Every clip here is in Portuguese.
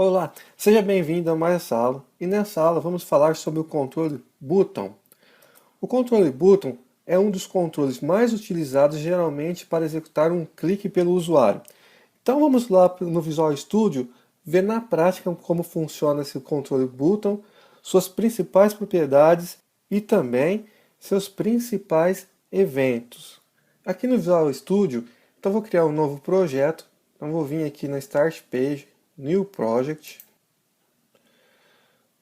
Olá, seja bem-vindo a mais essa aula. E nessa aula vamos falar sobre o controle button. O controle button é um dos controles mais utilizados geralmente para executar um clique pelo usuário. Então vamos lá no Visual Studio ver na prática como funciona esse controle button, suas principais propriedades e também seus principais eventos. Aqui no Visual Studio, então vou criar um novo projeto. Então vou vir aqui na Start Page, New Project,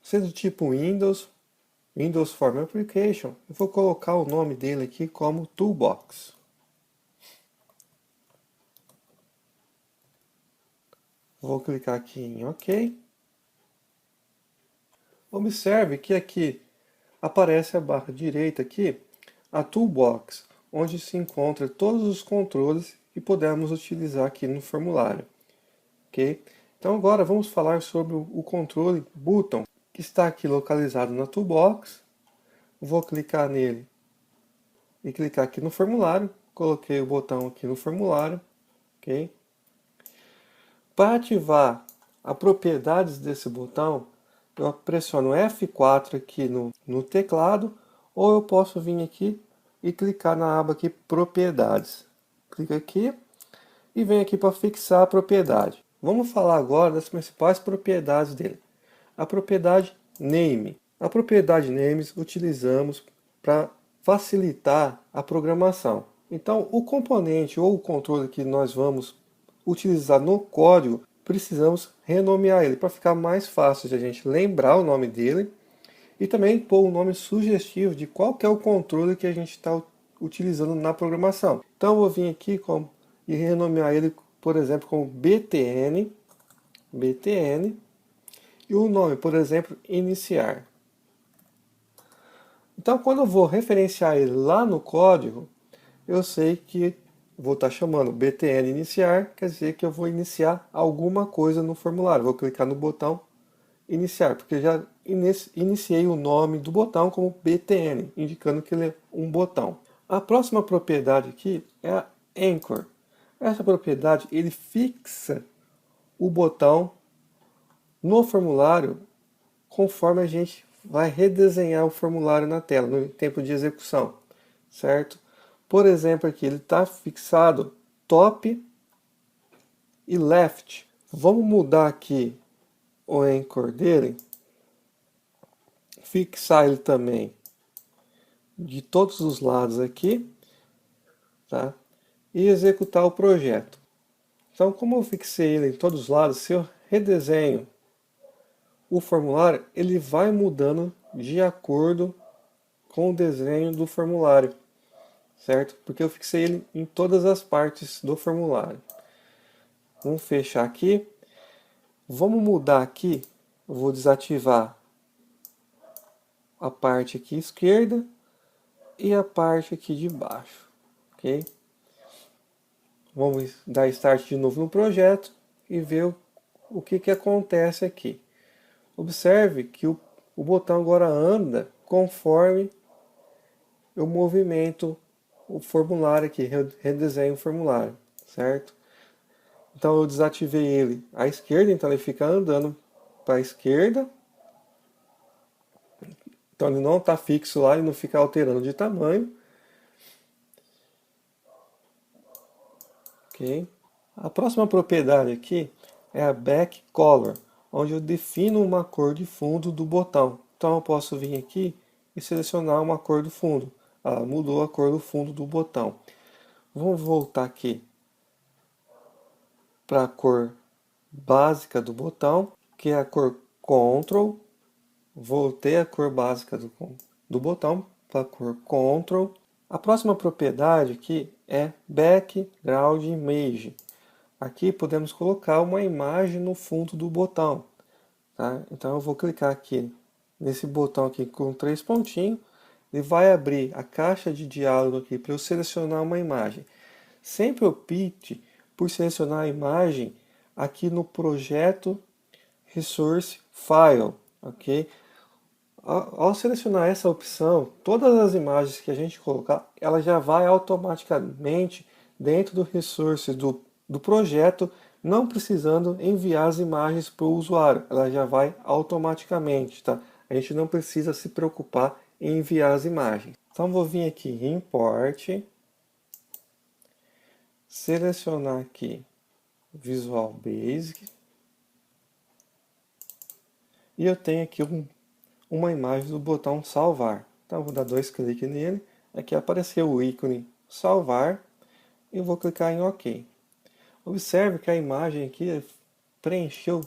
sendo tipo Windows, Windows Form Application. Eu vou colocar o nome dele aqui como Toolbox. Vou clicar aqui em OK. Observe que aqui aparece a barra direita aqui, a Toolbox, onde se encontra todos os controles que podemos utilizar aqui no formulário. Ok? Então agora vamos falar sobre o controle button, que está aqui localizado na Toolbox. Vou clicar nele e clicar aqui no formulário. Coloquei o botão aqui no formulário. Ok? Para ativar as propriedades desse botão, eu pressiono F4 aqui no teclado, ou eu posso vir aqui e clicar na aba aqui Propriedades. Clica aqui e vem aqui para fixar a propriedade. Vamos falar agora das principais propriedades dele. A propriedade Name. A propriedade Names utilizamos para facilitar a programação. Então, o componente ou o controle que nós vamos utilizar no código, precisamos renomear ele para ficar mais fácil de a gente lembrar o nome dele e também pôr um nome sugestivo de qual que é o controle que a gente está utilizando na programação. Então, eu vou vir aqui e renomear ele, por exemplo, como BTN, e o nome, por exemplo, iniciar. Então, quando eu vou referenciar ele lá no código, eu sei que vou estar chamando BTN iniciar, quer dizer que eu vou iniciar alguma coisa no formulário. Vou clicar no botão iniciar, porque já iniciei o nome do botão como BTN, indicando que ele é um botão. A próxima propriedade aqui é a Anchor. Essa propriedade ele fixa o botão no formulário conforme a gente vai redesenhar o formulário na tela, no tempo de execução, certo? Por exemplo, aqui ele está fixado top e left. Vamos mudar aqui o anchor dele, fixar ele também de todos os lados aqui, tá? E executar o projeto. Então, como eu fixei ele em todos os lados, se eu redesenho o formulário, ele vai mudando de acordo com o desenho do formulário, certo? Porque eu fixei ele em todas as partes do formulário. Vamos fechar aqui. Vamos mudar aqui. Eu vou desativar a parte aqui esquerda e a parte aqui de baixo, ok? Vamos dar start de novo no projeto e ver o que acontece aqui. Observe que o botão agora anda conforme eu movimento o formulário aqui, redesenho o formulário, certo? Então eu desativei ele à esquerda, então ele fica andando para a esquerda. Então ele não está fixo lá, ele não fica alterando de tamanho. Ok? A próxima propriedade aqui é a Back Color, onde eu defino uma cor de fundo do botão. Então eu posso vir aqui e selecionar uma cor do fundo. Ela mudou a cor do fundo do botão. Vamos voltar aqui para a cor básica do botão, que é a cor Ctrl. Voltei a cor básica do botão para a cor Ctrl. A próxima propriedade aqui é Background Image. Aqui podemos colocar uma imagem no fundo do botão. Tá? Então eu vou clicar aqui nesse botão aqui com 3 pontinhos. Ele vai abrir a caixa de diálogo aqui para eu selecionar uma imagem. Sempre opte por selecionar a imagem aqui no projeto Resource File, ok? Ao selecionar essa opção, todas as imagens que a gente colocar, ela já vai automaticamente dentro do resource do projeto não precisando enviar as imagens para o usuário, ela já vai automaticamente, tá? A gente não precisa se preocupar em enviar as imagens. Então vou vir aqui em Import, selecionar aqui Visual Basic, e eu tenho aqui uma imagem do botão salvar. Então vou dar 2 cliques nele, aqui apareceu o ícone salvar, e eu vou clicar em OK. Observe que a imagem aqui preencheu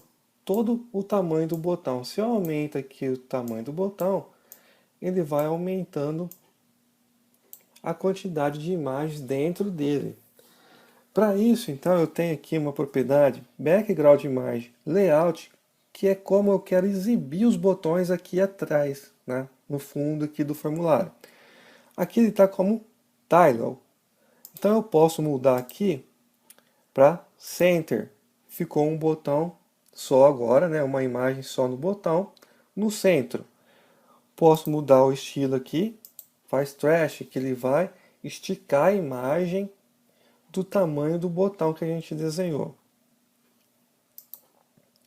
todo o tamanho do botão. Se eu aumento aqui o tamanho do botão, ele vai aumentando a quantidade de imagens dentro dele. Para isso, então, eu tenho aqui uma propriedade, Background Image Layout, que é como eu quero exibir os botões aqui atrás, né, no fundo aqui do formulário. Aqui ele está como Title. Então eu posso mudar aqui para Center. Ficou um botão só agora, né, uma imagem só no botão, no centro. Posso mudar o estilo aqui, faz Trash, que ele vai esticar a imagem do tamanho do botão que a gente desenhou.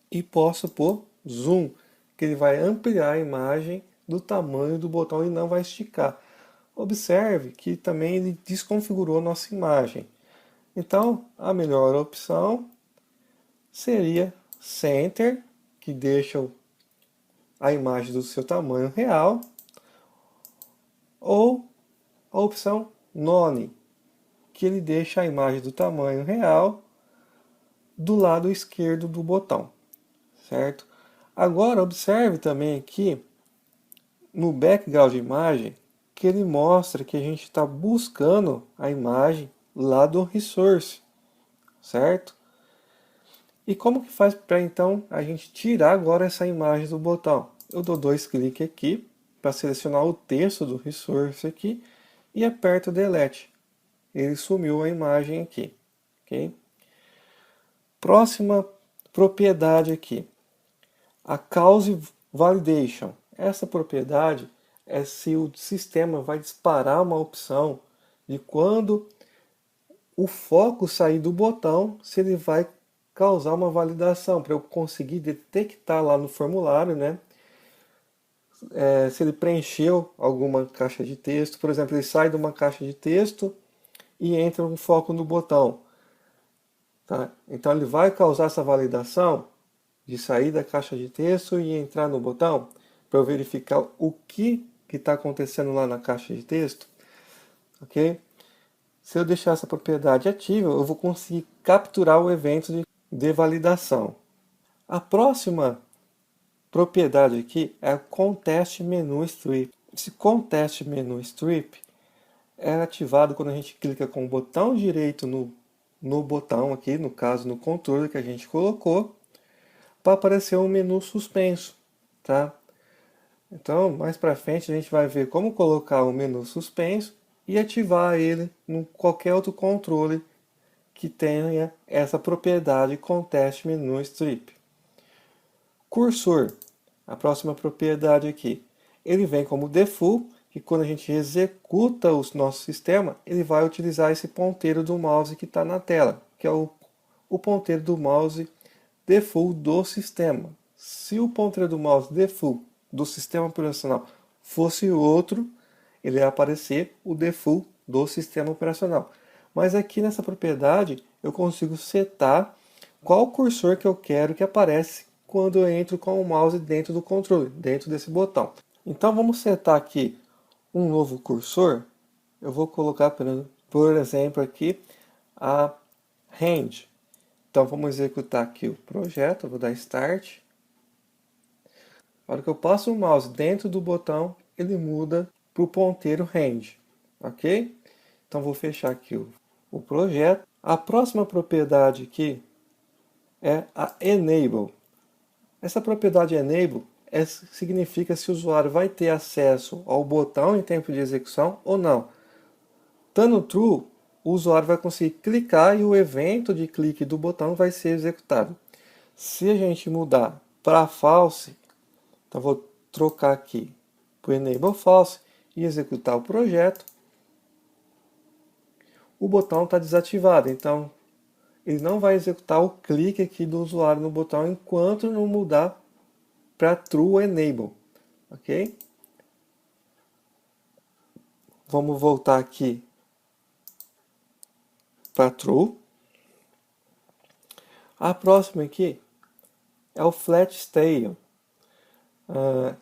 E posso pôr Zoom, que ele vai ampliar a imagem do tamanho do botão e não vai esticar. Observe que também ele desconfigurou nossa imagem. Então, a melhor opção seria Center, que deixa a imagem do seu tamanho real, ou a opção None, que ele deixa a imagem do tamanho real do lado esquerdo do botão, certo? Agora observe também aqui no background de imagem que ele mostra que a gente está buscando a imagem lá do resource, certo? E como que faz para então a gente tirar agora essa imagem do botão? Eu dou 2 cliques aqui para selecionar o texto do resource aqui e aperto Delete. Ele sumiu a imagem aqui, ok? Próxima propriedade aqui, a Cause Validation. Essa propriedade é se o sistema vai disparar uma opção de quando o foco sair do botão, se ele vai causar uma validação, para eu conseguir detectar lá no formulário, né? Se ele preencheu alguma caixa de texto, por exemplo, ele sai de uma caixa de texto e entra um foco no botão. Tá? Então ele vai causar essa validação de sair da caixa de texto e entrar no botão, para eu verificar o que está acontecendo lá na caixa de texto. Ok? Se eu deixar essa propriedade ativa, eu vou conseguir capturar o evento de validação. A próxima propriedade aqui é o Contest Menu Strip. Esse Contest Menu Strip é ativado quando a gente clica com o botão direito no botão aqui, no caso no controle que a gente colocou, para aparecer um menu suspenso, tá? Então, mais para frente a gente vai ver como colocar o menu suspenso e ativar ele em qualquer outro controle que tenha essa propriedade Contest Menu Strip. Cursor, a próxima propriedade aqui, ele vem como default, e quando a gente executa o nosso sistema, ele vai utilizar esse ponteiro do mouse que está na tela, que é o ponteiro do mouse default do sistema. Se o ponteiro do mouse default do sistema operacional fosse outro, ele ia aparecer o default do sistema operacional. Mas aqui nessa propriedade eu consigo setar qual cursor que eu quero que aparece quando eu entro com o mouse dentro do controle, dentro desse botão. Então vamos setar aqui um novo cursor. Eu vou colocar, por exemplo, aqui a Hand. Então vamos executar aqui o projeto, eu vou dar Start. Na hora que eu passo o mouse dentro do botão, ele muda para o ponteiro Hand, ok? Então vou fechar aqui o projeto. A próxima propriedade aqui é a Enable. Essa propriedade Enable significa se o usuário vai ter acesso ao botão em tempo de execução ou não. Estando True, o usuário vai conseguir clicar e o evento de clique do botão vai ser executado. Se a gente mudar para False, então vou trocar aqui para Enable False e executar o projeto, o botão está desativado. Então ele não vai executar o clique aqui do usuário no botão enquanto não mudar para True Enable, ok? Vamos voltar aqui para True. A próxima aqui é o Flat Style,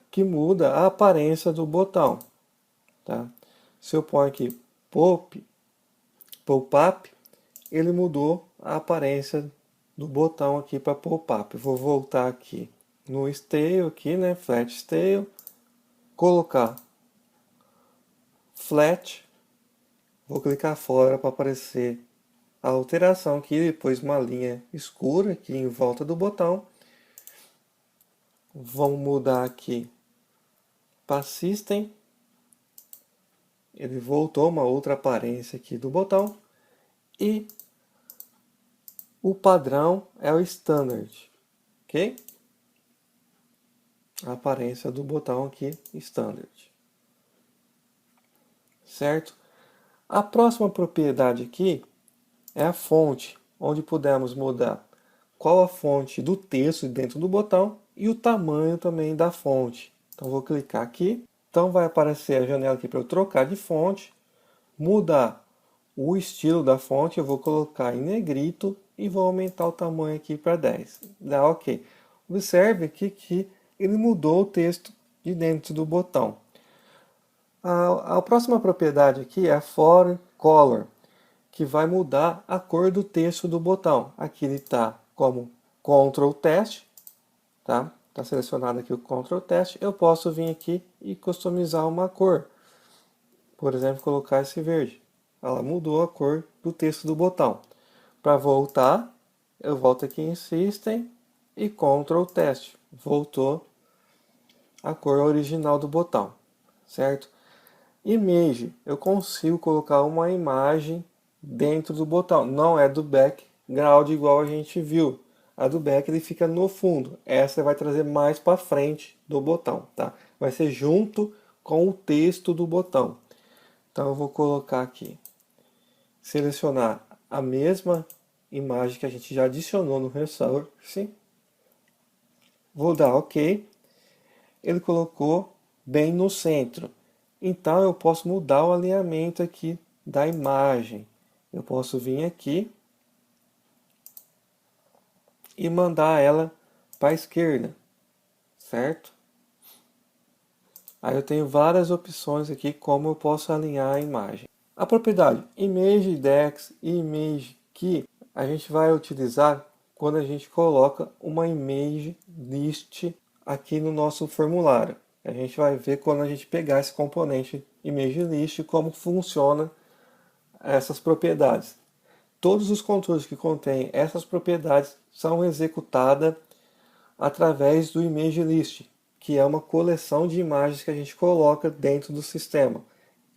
que muda a aparência do botão. Tá? Se eu pôr aqui Pop-up, ele mudou a aparência do botão aqui para Pop-up. Vou voltar aqui no Style, aqui, né? Flat Style, colocar Flat, vou clicar fora para aparecer a alteração aqui, depois uma linha escura aqui em volta do botão. Vamos mudar aqui para System. Ele voltou uma outra aparência aqui do botão. E o padrão é o Standard, ok? A aparência do botão aqui, Standard. Certo? A próxima propriedade aqui é a fonte, onde podemos mudar qual a fonte do texto dentro do botão e o tamanho também da fonte. Então vou clicar aqui. Então vai aparecer a janela aqui para eu trocar de fonte, mudar o estilo da fonte, eu vou colocar em negrito e vou aumentar o tamanho aqui para 10. Dá OK. Observe aqui que ele mudou o texto de dentro do botão. A próxima propriedade aqui é a For Color, que vai mudar a cor do texto do botão. Aqui ele está como Ctrl Teste, tá? Está selecionado aqui o Ctrl Teste. Eu posso vir aqui e customizar uma cor. Por exemplo, colocar esse verde. Ela mudou a cor do texto do botão. Para voltar, eu volto aqui em System e Ctrl Teste. Voltou a cor original do botão, certo? Image, eu consigo colocar uma imagem dentro do botão. Não é do background igual a gente viu. A do back ele fica no fundo. Essa vai trazer mais para frente do botão, tá? Vai ser junto com o texto do botão. Então eu vou colocar aqui, selecionar a mesma imagem que a gente já adicionou no Resource. Vou dar OK. Ele colocou bem no centro. Então eu posso mudar o alinhamento aqui da imagem. Eu posso vir aqui e mandar ela para a esquerda, certo? Aí eu tenho várias opções aqui como eu posso alinhar a imagem. A propriedade Image Index e Image Key a gente vai utilizar quando a gente coloca uma image list aqui no nosso formulário. A gente vai ver quando a gente pegar esse componente image list como funciona essas propriedades. Todos os controles que contêm essas propriedades são executadas através do image list, que é uma coleção de imagens que a gente coloca dentro do sistema.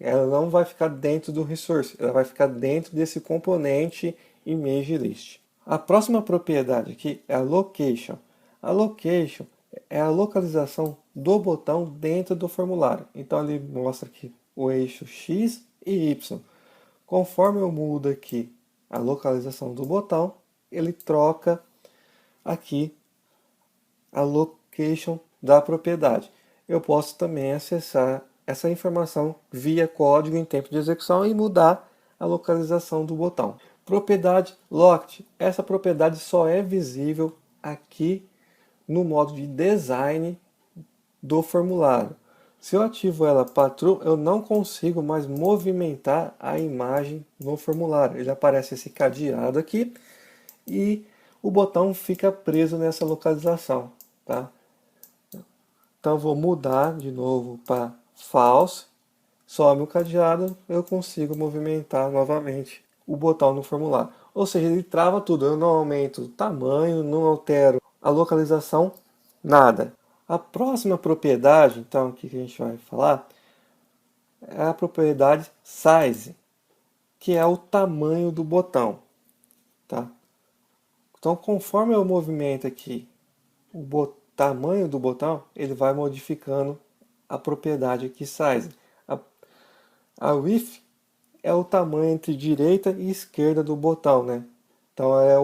Ela não vai ficar dentro do resource, ela vai ficar dentro desse componente image list. A próxima propriedade aqui é a location. A location é a localização do botão dentro do formulário. Então ele mostra aqui o eixo X e Y. Conforme eu mudo aqui a localização do botão, ele troca aqui a location da propriedade. Eu posso também acessar essa informação via código em tempo de execução e mudar a localização do botão. Propriedade Locked. Essa propriedade só é visível aqui no modo de design do formulário. Se eu ativo ela para True, eu não consigo mais movimentar a imagem no formulário. Ele aparece esse cadeado aqui e o botão fica preso nessa localização, tá? Então vou mudar de novo para False, some o cadeado, eu consigo movimentar novamente o botão no formulário. Ou seja, ele trava tudo, eu não aumento o tamanho, não altero a localização, nada. A próxima propriedade, então, que a gente vai falar, é a propriedade Size, que é o tamanho do botão, tá? Então, conforme eu movimento aqui o tamanho do botão, ele vai modificando a propriedade aqui Size. A Width é o tamanho entre direita e esquerda do botão, né? Então é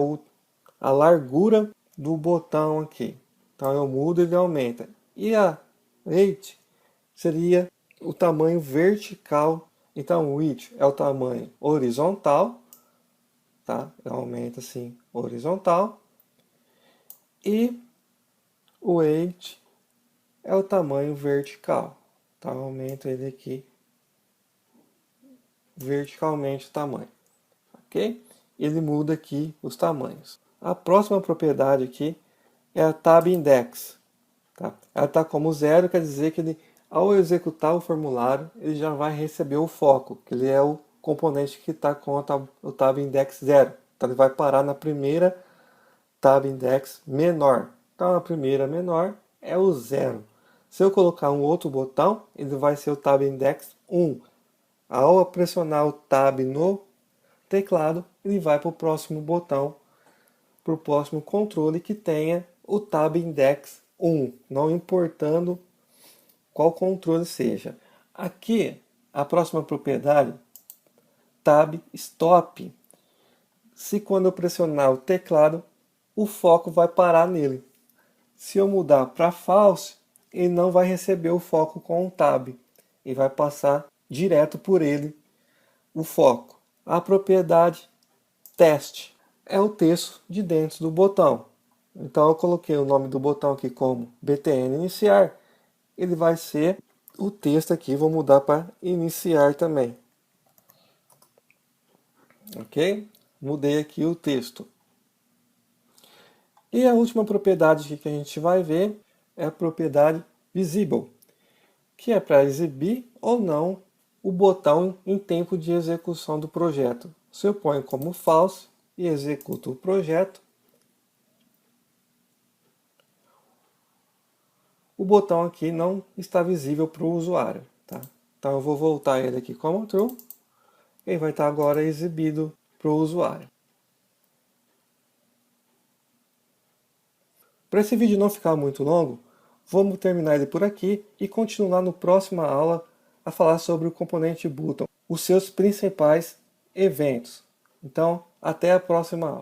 a largura do botão aqui. Então eu mudo e ele aumenta. E a height seria o tamanho vertical. Então o width é o tamanho horizontal, tá? Aumenta assim, horizontal. E o height é o tamanho vertical. Então aumento ele aqui verticalmente o tamanho, ok? Ele muda aqui os tamanhos. A próxima propriedade aqui é a Tab Index. Tá? Ela está como zero, quer dizer que ele, ao executar o formulário, ele já vai receber o foco, que ele é o componente que está com o Tab Index zero. Então ele vai parar na primeira Tab Index menor. Então a primeira menor é o zero. Se eu colocar um outro botão, ele vai ser o Tab Index 1. Ao pressionar o Tab no teclado, ele vai para o próximo botão, para o próximo controle que tenha o Tab Index 1, não importando qual controle seja. Aqui, a próxima propriedade, Tab Stop. Se quando eu pressionar o teclado, o foco vai parar nele. Se eu mudar para False, ele não vai receber o foco com o Tab. E vai passar direto por ele o foco. A propriedade Teste é o texto de dentro do botão. Então eu coloquei o nome do botão aqui como btn iniciar. Ele vai ser o texto aqui, vou mudar para iniciar também. Ok? Mudei aqui o texto. E a última propriedade que a gente vai ver é a propriedade Visible, que é para exibir ou não o botão em tempo de execução do projeto. Se eu ponho como false e executo o projeto, o botão aqui não está visível para o usuário. Tá? Então eu vou voltar ele aqui como true, e vai estar agora exibido para o usuário. Para esse vídeo não ficar muito longo, vamos terminar ele por aqui e continuar no próxima aula a falar sobre o componente button, os seus principais eventos. Então, até a próxima aula.